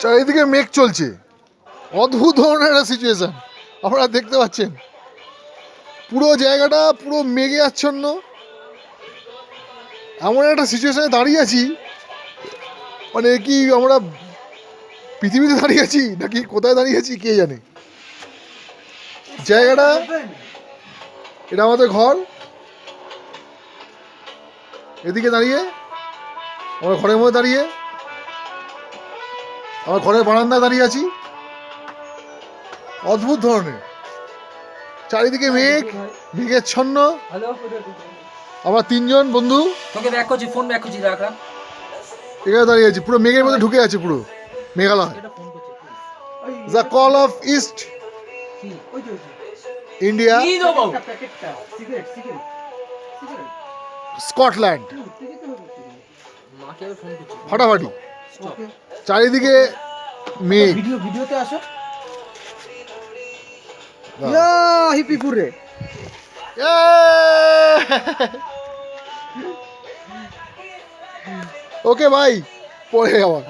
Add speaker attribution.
Speaker 1: চারিদিকে মেঘ চলছে, অদ্ভুত ধরনের একটা সিচুয়েশন আপনারা দেখতে পাচ্ছেন। পুরো জায়গাটা পুরো মেঘে আচ্ছন্ন, এমন একটা সিচুয়েশনে দাঁড়িয়ে আছি, মানে কি আমরা পৃথিবীতে দাঁড়িয়ে আছি নাকি কোথায় দাঁড়িয়ে আছি কে জানে। জায়গাটা, এটা আমাদের ঘর, এদিকে দাঁড়িয়ে আমরা ঘরের মধ্যে দাঁড়িয়ে, আমার ঘরের বারান্দায় দাঁড়িয়ে আছি। অদ্ভুত ধরনের চারিদিকে মেঘ, মেঘেচ্ছন্ন। আমরা তিনজন বন্ধু এখানে দাঁড়িয়ে আছি, পুরো মেঘের মধ্যে ঢুকে আছে পুরো Meghalaya. The call of east India, Scotland. ফাটাফাটি চারিদিকে মেঘ।
Speaker 2: ভিডিওতে আসো। হিপিপুরে
Speaker 1: ওকে ভাই, পরে আবার।